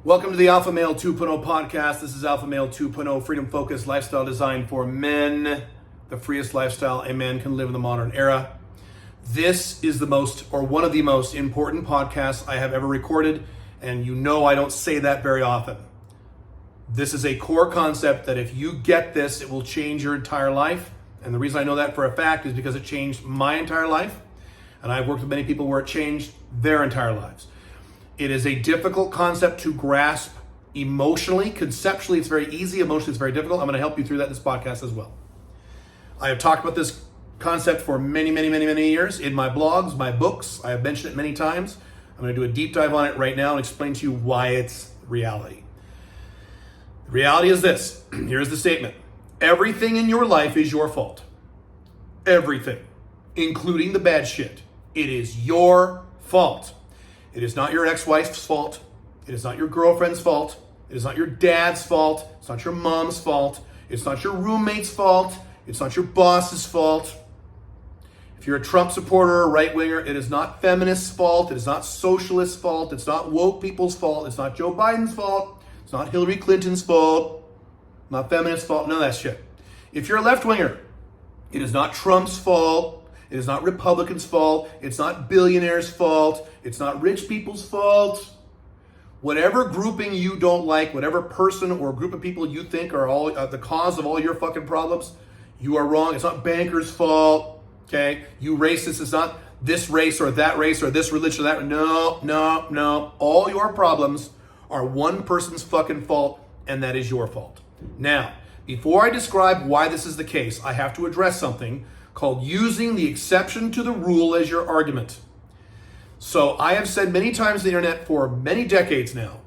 Welcome to the Alpha Male 2.0 podcast. This is Alpha Male 2.0, freedom-focused lifestyle design for men, the freest lifestyle a man can live in the modern era. This is one of the most important podcasts I have ever recorded, and you know I don't say that very often. This is a core concept that if you get this, it will change your entire life. And the reason I know that for a fact is because it changed my entire life, and I've worked with many people where it changed their entire lives. It is a difficult concept to grasp emotionally. Conceptually, it's very easy. Emotionally, it's very difficult. I'm going to help you through that in this podcast as well. I have talked about this concept for many years in my blogs, my books. I have mentioned it many times. I'm going to do a deep dive on it right now and explain to you why it's reality. The reality is this. Here's the statement. Everything in your life is your fault. Everything, including the bad shit. It is your fault. It is not your ex-wife's fault. It is not your girlfriend's fault. It is not your dad's fault. It's not your mom's fault. It's not your roommate's fault. It's not your boss's fault. If you're a Trump supporter or right-winger, it is not feminists' fault. It is not socialists' fault. It's not woke people's fault. It's not Joe Biden's fault. It's not Hillary Clinton's fault. Not feminists' fault. None of that shit. If you're a left-winger, it is not Trump's fault. It is not Republicans' fault. It's not billionaires' fault. It's not rich people's fault. Whatever grouping you don't like, whatever person or group of people you think are all the cause of all your fucking problems, you are wrong. It's not bankers' fault. Okay? You racists, it's not this race or this religion or that. No. All your problems are one person's fucking fault, and that is your fault. Now, before I describe why this is the case, I have to address something called using the exception to the rule as your argument. So I have said many times on the internet for many decades now,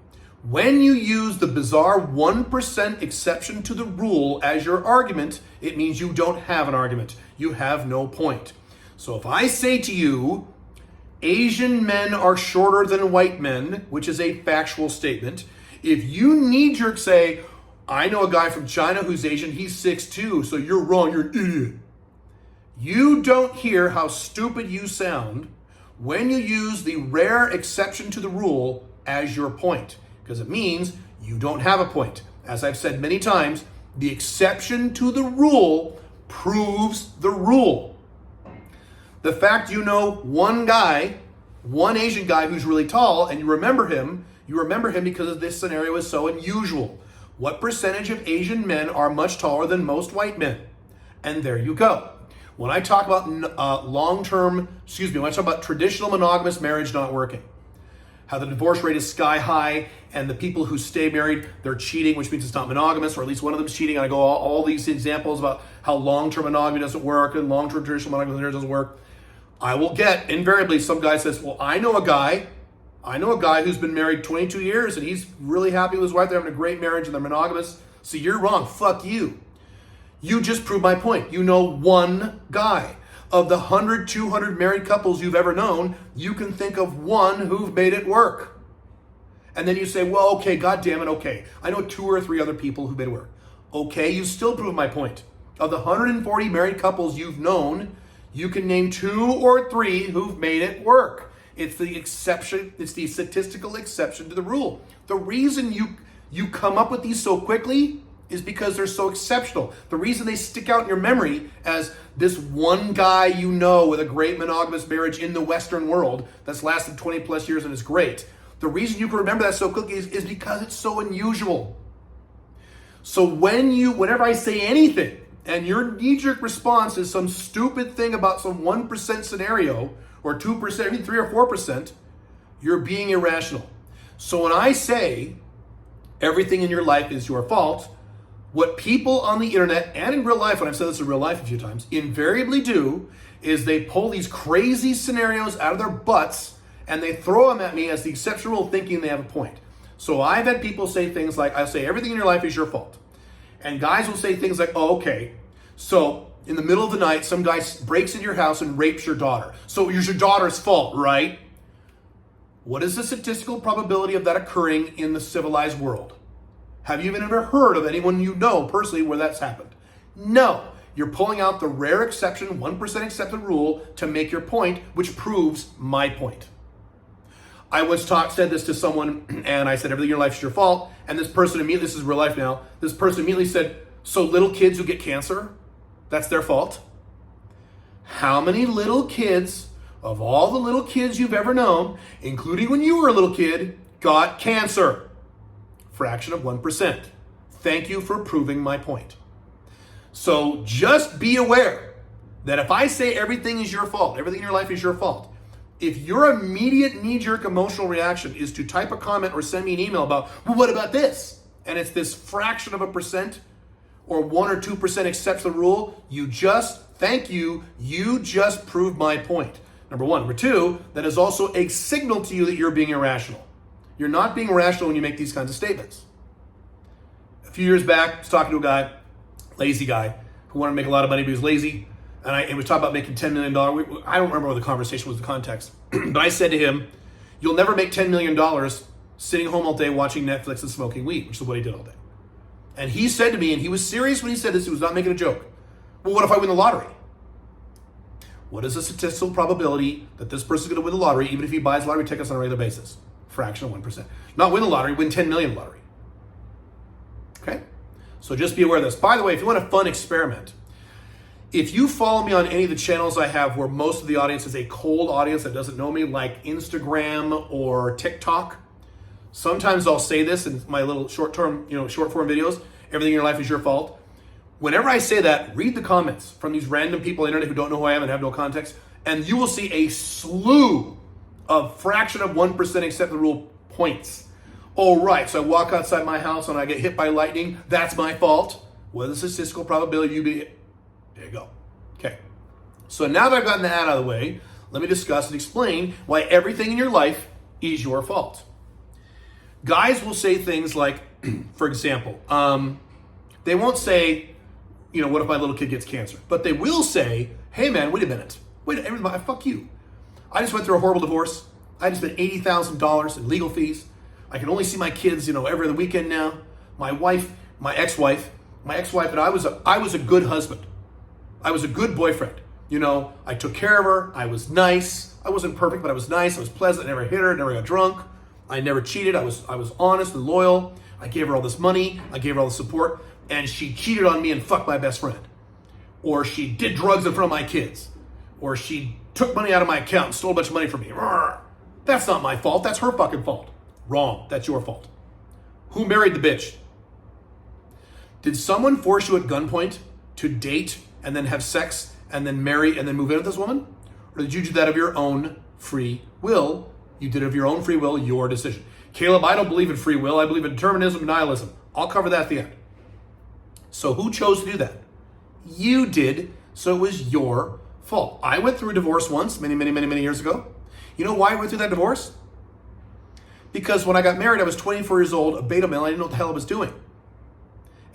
when you use the bizarre 1% exception to the rule as your argument, it means you don't have an argument. You have no point. So if I say to you, Asian men are shorter than white men, which is a factual statement, if you knee-jerk say, I know a guy from China who's Asian, he's 6'2", so you're wrong, you're an idiot. You don't hear how stupid you sound when you use the rare exception to the rule as your point, because it means you don't have a point. As I've said many times, the exception to the rule proves the rule. The fact you know one Asian guy who's really tall, and you remember him because this scenario is so unusual. What percentage of Asian men are much taller than most white men? And there you go. When I talk about when I talk about traditional monogamous marriage not working, how the divorce rate is sky high, and the people who stay married, they're cheating, which means it's not monogamous, or at least one of them's cheating. And I go all these examples about how long-term monogamy doesn't work and long-term traditional monogamous marriage doesn't work. I will get, invariably, some guy says, well, I know a guy who's been married 22 years, and he's really happy with his wife. They're having a great marriage, and they're monogamous. So you're wrong. Fuck you. You just proved my point. You know one guy. Of the 100, 200 married couples you've ever known, you can think of one who've made it work. And then you say, well, okay, God damn it, okay. I know 2 or 3 other people who made it work. Okay, you still proved my point. Of the 140 married couples you've known, you can name 2 or 3 who've made it work. It's the exception, it's the statistical exception to the rule. The reason you come up with these so quickly is because they're so exceptional. The reason they stick out in your memory as this one guy you know with a great monogamous marriage in the Western world that's lasted 20 plus years and is great. The reason you can remember that so quickly is because it's so unusual. So whenever I say anything and your knee-jerk response is some stupid thing about some 1% scenario or 2%, maybe 3 or 4%, you're being irrational. So when I say everything in your life is your fault, what people on the internet and in real life, and I've said this in real life a few times, invariably do is they pull these crazy scenarios out of their butts and they throw them at me as the exception rule, thinking they have a point. So I've had people say things like, I'll say everything in your life is your fault. And guys will say things like, oh, okay, so in the middle of the night, some guy breaks into your house and rapes your daughter. So it's your daughter's fault, right? What is the statistical probability of that occurring in the civilized world? Have you even ever heard of anyone you know personally where that's happened? No. You're pulling out the rare exception, 1% accepted rule to make your point, which proves my point. I once said this to someone, and I said, everything in your life is your fault. And this person immediately, this is real life now, this person immediately said, so little kids who get cancer, that's their fault? How many little kids, of all the little kids you've ever known, including when you were a little kid, got cancer? Fraction of 1%. Thank you for proving my point. So just be aware that if I say everything is your fault, everything in your life is your fault, if your immediate knee-jerk emotional reaction is to type a comment or send me an email about, well, what about this? And it's this fraction of a percent or 1 or 2% accepts the rule, you just proved my point. Number one. Number two, that is also a signal to you that you're being irrational. You're not being rational when you make these kinds of statements. A few years back, I was talking to a guy, lazy guy, who wanted to make a lot of money, but he was lazy. And we talked about making $10 million. I don't remember what the conversation was, the context. But I said to him, you'll never make $10 million sitting home all day watching Netflix and smoking weed, which is what he did all day. And he said to me, and he was serious when he said this, he was not making a joke. Well, what if I win the lottery? What is the statistical probability that this person is going to win the lottery, even if he buys lottery tickets on a regular basis? Fraction of 1%. Not win the lottery, win 10 million lottery. Okay? So just be aware of this. By the way, if you want a fun experiment, if you follow me on any of the channels I have where most of the audience is a cold audience that doesn't know me, like Instagram or TikTok, sometimes I'll say this in my little short form videos, everything in your life is your fault. Whenever I say that, read the comments from these random people on the internet who don't know who I am and have no context, and you will see a slew of fraction of 1% accept the rule points. Oh, right, so I walk outside my house and I get hit by lightning, that's my fault. What is the statistical probability you be? There you go. Okay. So now that I've gotten that out of the way, let me discuss and explain why everything in your life is your fault. Guys will say things like, for example, they won't say, what if my little kid gets cancer? But they will say, hey man, wait a minute. Fuck you. I just went through a horrible divorce. I just spent $80,000 in legal fees. I can only see my kids, every other weekend now. My ex-wife and I was a good husband. I was a good boyfriend. I took care of her. I was nice. I wasn't perfect, but I was nice. I was pleasant. I never hit her. Never got drunk. I never cheated. I was honest and loyal. I gave her all this money. I gave her all the support. And she cheated on me and fucked my best friend. Or she did drugs in front of my kids. Or she took money out of my account and stole a bunch of money from me. That's not my fault. That's her fucking fault. Wrong. That's your fault. Who married the bitch? Did someone force you at gunpoint to date and then have sex and then marry and then move in with this woman? Or did you do that of your own free will? You did it of your own free will, your decision. Caleb, I don't believe in free will. I believe in determinism and nihilism. I'll cover that at the end. So who chose to do that? You did, so it was your fault. I went through a divorce once, many years ago. You know why I went through that divorce? Because when I got married, I was 24 years old, a beta male, I didn't know what the hell I was doing.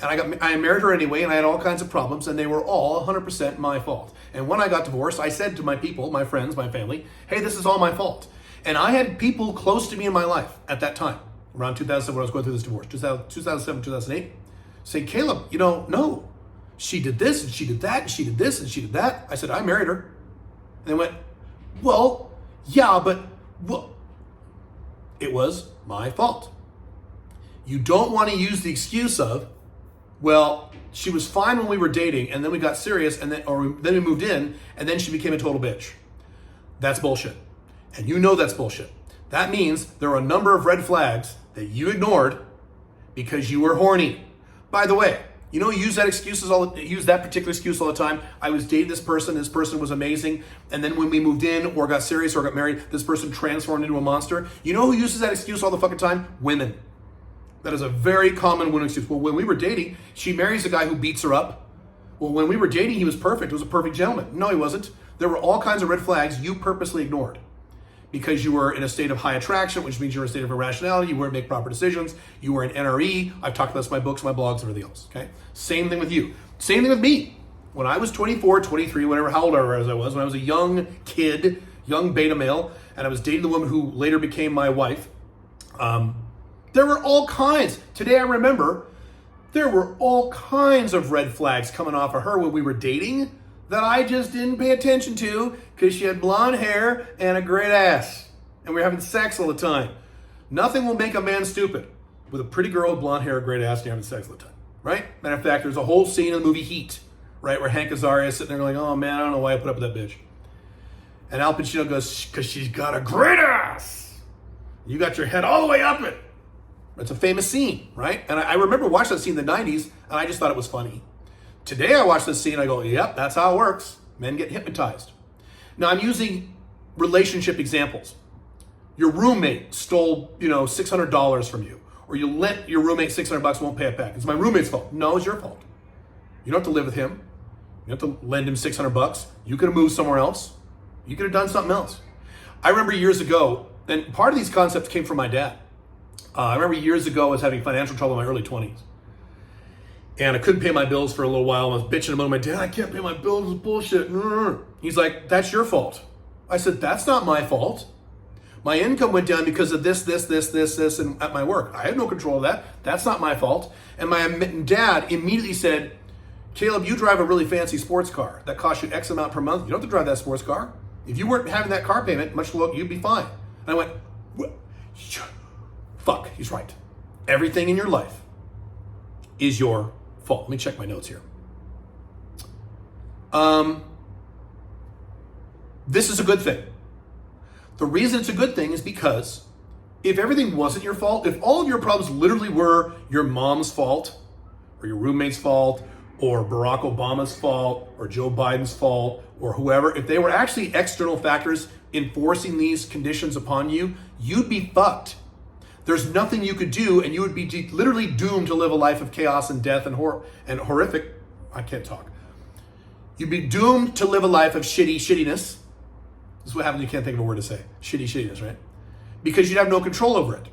And I married her anyway, and I had all kinds of problems, and they were all 100% my fault. And when I got divorced, I said to my people, my friends, my family, hey, this is all my fault. And I had people close to me in my life at that time, around 2007 when I was going through this divorce, 2007, 2008, say, Caleb, no, she did this, and she did that, and she did this, and she did that. I said, I married her. And they went, well, yeah, but it was my fault. You don't want to use the excuse of, well, she was fine when we were dating, and then we got serious, and then we moved in, and then she became a total bitch. That's bullshit. And you know that's bullshit. That means there are a number of red flags that you ignored because you were horny. By the way, use that particular excuse all the time. I was dating this person was amazing, and then when we moved in or got serious or got married, this person transformed into a monster. You know who uses that excuse all the fucking time? Women. That is a very common women excuse. Well, when we were dating, she marries a guy who beats her up. Well, when we were dating, he was perfect. He was a perfect gentleman. No, he wasn't. There were all kinds of red flags you purposely ignored because you were in a state of high attraction, which means you're in a state of irrationality. You weren't making proper decisions. You were in NRE. I've talked about this in my books, my blogs, and everything else. Okay. Same thing with you. Same thing with me. When I was 24, 23, whatever, how old I was, when I was a young kid, young beta male, and I was dating the woman who later became my wife, there were all kinds. Today I remember there were all kinds of red flags coming off of her when we were dating that I just didn't pay attention to because she had blonde hair and a great ass. and we were having sex all the time. Nothing will make a man stupid with a pretty girl with blonde hair, great ass, and you're having sex all the time, right? Matter of fact, there's a whole scene in the movie Heat, right, where Hank Azaria is sitting there going, oh man, I don't know why I put up with that bitch. And Al Pacino goes, because she's got a great ass. You got your head all the way up it. It's a famous scene, right? And I remember watching that scene in the 90s, and I just thought it was funny. Today I watch this scene, I go, yep, that's how it works. Men get hypnotized. Now I'm using relationship examples. Your roommate stole, $600 from you, or you lent your roommate $600, won't pay it back. It's my roommate's fault. No, it's your fault. You don't have to live with him. You don't have to lend him $600. You could have moved somewhere else. You could have done something else. I remember years ago, and part of these concepts came from my dad. I remember years ago I was having financial trouble in my early 20s. And I couldn't pay my bills for a little while. I was bitching about my dad, I can't pay my bills, it's bullshit. He's like, that's your fault. I said, that's not my fault. My income went down because of this, and at my work. I had no control of that. That's not my fault. And my dad immediately said, Caleb, you drive a really fancy sports car that costs you X amount per month. You don't have to drive that sports car. If you weren't having that car payment, much lower, you'd be fine. And I went, fuck, he's right. Everything in your life is your fault. Let me check my notes here. This is a good thing. The reason it's a good thing is because if everything wasn't your fault, if all of your problems literally were your mom's fault, or your roommate's fault, or Barack Obama's fault, or Joe Biden's fault, or whoever, if they were actually external factors enforcing these conditions upon you, you'd be fucked. There's nothing you could do, and you would be literally doomed to live a life of chaos and death and horrific. I can't talk. You'd be doomed to live a life of shittiness. This is what happens when you can't think of a word to say. Shittiness, right? Because you'd have no control over it.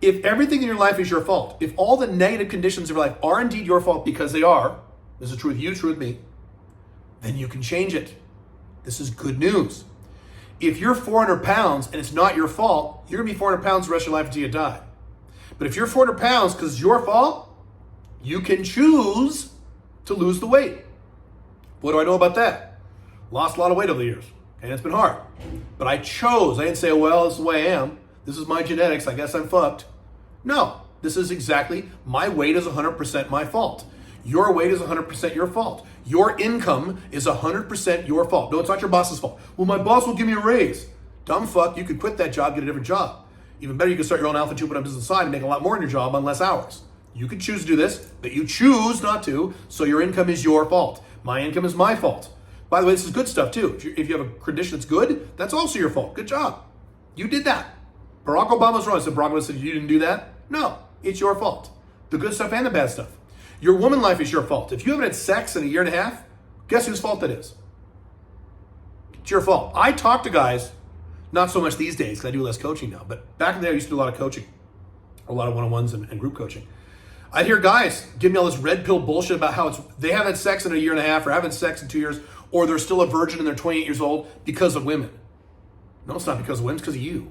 If everything in your life is your fault, if all the negative conditions of your life are indeed your fault because they are, this is true with you, true with me, then you can change it. This is good news. If you're 400 pounds and it's not your fault, you're gonna be 400 pounds the rest of your life until you die. But if you're 400 pounds because it's your fault, you can choose to lose the weight. What do I know about that? Lost a lot of weight over the years, and it's been hard. But I chose. I didn't say, well, this is the way I am. This is my genetics. I guess I'm fucked. No, this is exactly, my weight is 100% my fault. Your weight is 100% your fault. Your income is 100% your fault. No, it's not your boss's fault. Well, my boss will give me a raise. Dumb fuck, you could quit that job, get a different job. Even better, you could start your own Alpha 2.0 business side and make a lot more in your job on less hours. You could choose to do this, but you choose not to, so your income is your fault. My income is my fault. By the way, this is good stuff too. If you have a condition that's good, that's also your fault. Good job. You did that. Barack Obama's wrong. So Barack Obama said you didn't do that? No, it's your fault. The good stuff and the bad stuff. Your woman life is your fault. If you haven't had sex in a year and a half, guess whose fault that is? It's your fault. I talk to guys, not so much these days because I do less coaching now, but back in the day I used to do a lot of coaching, a lot of one-on-ones and group coaching. I'd hear guys give me all this red pill bullshit about how they haven't had sex in a year and a half or haven't had sex in 2 years, or they're still a virgin and they're 28 years old because of women. No, it's not because of women, it's because of you.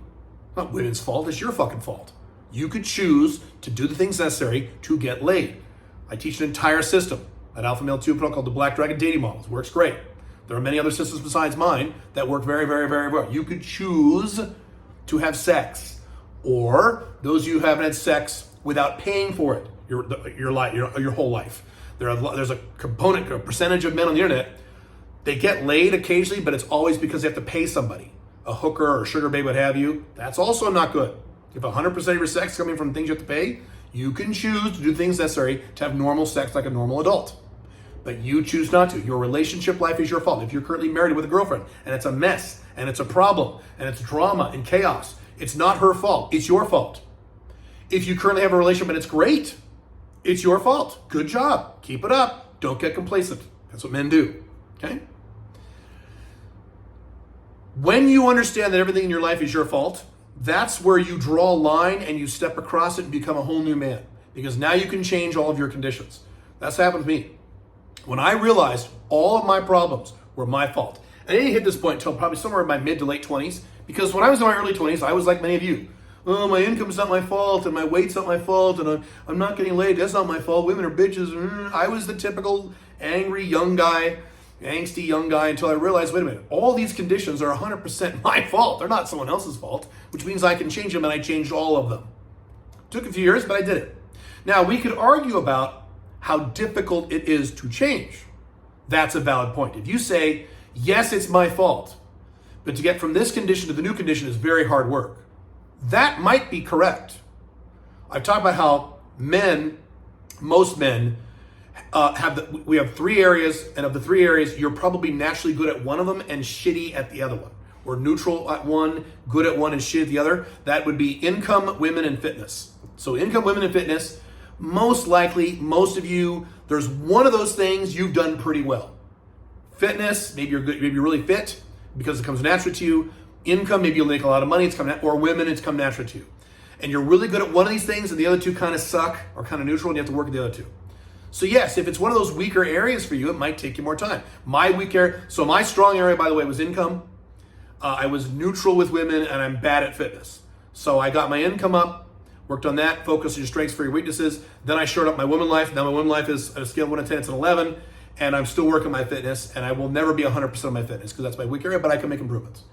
It's not women's fault, it's your fucking fault. You could choose to do the things necessary to get laid. I teach an entire system at Alpha Male 2.0 called the Black Dragon Dating Model. It works great. There are many other systems besides mine that work very, very, very well. You could choose to have sex, or those of you who haven't had sex without paying for it your whole life. There's a percentage of men on the internet, they get laid occasionally, but it's always because they have to pay somebody, a hooker or sugar babe, what have you. That's also not good. If 100% of your sex is coming from things you have to pay, you can choose to do things necessary to have normal sex like a normal adult. But you choose not to. Your relationship life is your fault. If you're currently married with a girlfriend and it's a mess and it's a problem and it's drama and chaos, it's not her fault. It's your fault. If you currently have a relationship and it's great, it's your fault. Good job. Keep it up. Don't get complacent. That's what men do. Okay? When you understand that everything in your life is your fault, that's where you draw a line and you step across it and become a whole new man. Because now you can change all of your conditions. That's happened to me. When I realized all of my problems were my fault. And I didn't hit this point until probably somewhere in my mid to late 20s. Because when I was in my early 20s, I was like many of you. Oh, my income's not my fault, and my weight's not my fault, and I'm not getting laid. That's not my fault. Women are bitches. I was the typical angry young guy angsty young guy, until I realized, wait a minute, all these conditions are 100% my fault. They're not someone else's fault, which means I can change them, and I changed all of them. Took a few years, but I did it. Now, we could argue about how difficult it is to change. That's a valid point. If you say, yes, it's my fault, but to get from this condition to the new condition is very hard work, that might be correct. I've talked about how most men, we have 3 areas, and of the 3 areas, you're probably naturally good at one of them and shitty at the other one. Or neutral at one, good at one, and shit at the other. That would be income, women, and fitness. So income, women, and fitness, most likely, most of you, there's one of those things you've done pretty well. Fitness, maybe you're good, maybe you're really fit because it comes naturally to you. Income, maybe you'll make a lot of money, it's come or women, it's come naturally to you. And you're really good at one of these things and the other 2 kind of suck or kind of neutral and you have to work at the other 2. So yes, if it's one of those weaker areas for you, it might take you more time. My weak area, so my strong area, by the way, was income. I was neutral with women and I'm bad at fitness. So I got my income up, worked on that, focused on your strengths for your weaknesses. Then I shored up my woman life. Now my woman life is at a scale of 1 to 10, it's an 11. And I'm still working my fitness, and I will never be 100% of my fitness because that's my weak area, but I can make improvements.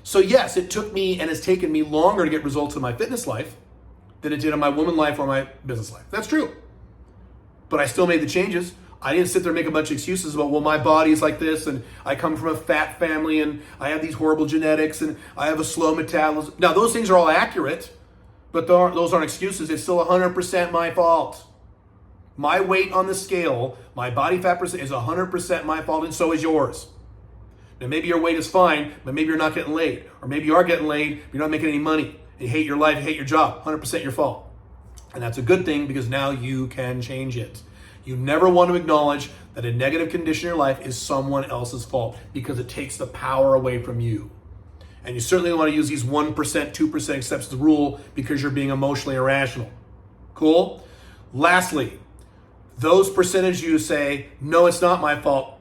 So yes, it took me and has taken me longer to get results in my fitness life than it did in my woman life or my business life. That's true. But I still made the changes. I didn't sit there and make a bunch of excuses about, well, my body's like this, and I come from a fat family, and I have these horrible genetics, and I have a slow metabolism. Now, those things are all accurate, but those aren't excuses. It's still 100% my fault. My weight on the scale, my body fat percent is 100% my fault, and so is yours. Now, maybe your weight is fine, but maybe you're not getting laid. Or maybe you are getting laid, but you're not making any money. You hate your life, you hate your job. 100% your fault. And that's a good thing because now you can change it. You never want to acknowledge that a negative condition in your life is someone else's fault because it takes the power away from you. And you certainly don't want to use these 1%, 2% exceptions to the rule because you're being emotionally irrational. Cool? Lastly, those percentage you say, no, it's not my fault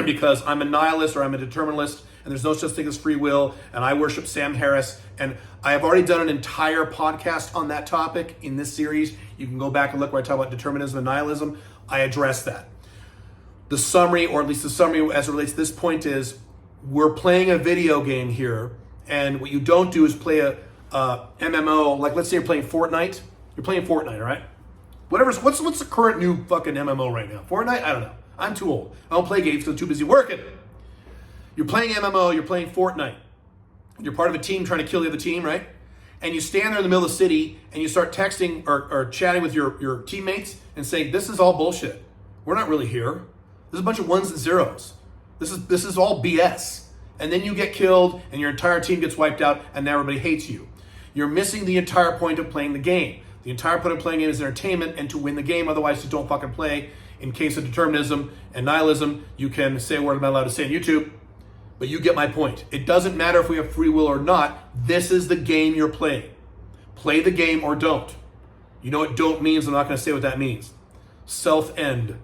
because I'm a nihilist or I'm a determinist and there's no such thing as free will and I worship Sam Harris. And I have already done an entire podcast on that topic in this series. You can go back and look where I talk about determinism and nihilism. I address that. The summary, or at least the summary as it relates to this point is, we're playing a video game here, and what you don't do is play a MMO, like let's say you're playing Fortnite. You're playing Fortnite, all right? What's the current new fucking MMO right now? Fortnite? I don't know. I'm too old. I don't play games because I'm too busy working. You're playing MMO, you're playing Fortnite. You're part of a team trying to kill the other team, right? And you stand there in the middle of the city and you start texting or chatting with your teammates and saying, this is all bullshit. We're not really here. This is a bunch of ones and zeros. This is all BS. And then you get killed and your entire team gets wiped out and now everybody hates you. You're missing the entire point of playing the game. The entire point of playing it is entertainment and to win the game, otherwise you don't fucking play. In case of determinism and nihilism, you can say a word I'm not allowed to say on YouTube, but you get my point. It doesn't matter if we have free will or not. This is the game you're playing. Play the game or don't. You know what don't means? I'm not going to say what that means. Self-end.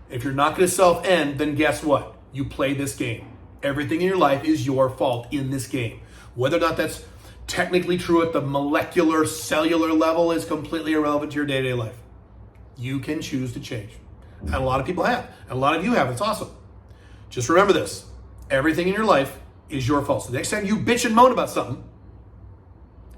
If you're not going to self-end, then guess what? You play this game. Everything in your life is your fault in this game. Whether or not that's technically true at the molecular, cellular level is completely irrelevant to your day-to-day life. You can choose to change. And a lot of people have. And a lot of you have. It's awesome. Just remember this. Everything in your life is your fault. So the next time you bitch and moan about something,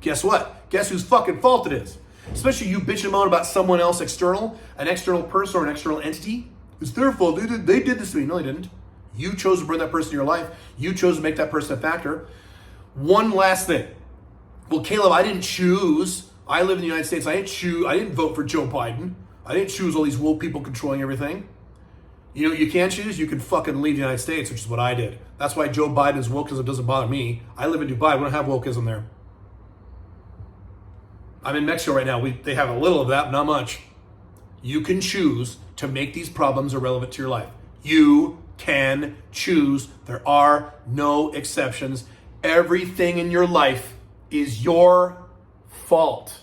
guess what? Guess whose fucking fault it is? Especially you bitch and moan about someone else external, an external person or an external entity. It's their fault. They did this to me. No, they didn't. You chose to bring that person in your life. You chose to make that person a factor. One last thing. Well, Caleb, I didn't choose. I live in the United States. I didn't vote for Joe Biden. I didn't choose all these woke people controlling everything. You know what you can choose? You can fucking leave the United States, which is what I did. That's why Joe Biden's wokeism doesn't bother me. I live in Dubai. We don't have wokeism there. I'm in Mexico right now. They have a little of that, not much. You can choose to make these problems irrelevant to your life. You can choose. There are no exceptions. Everything in your life is your fault.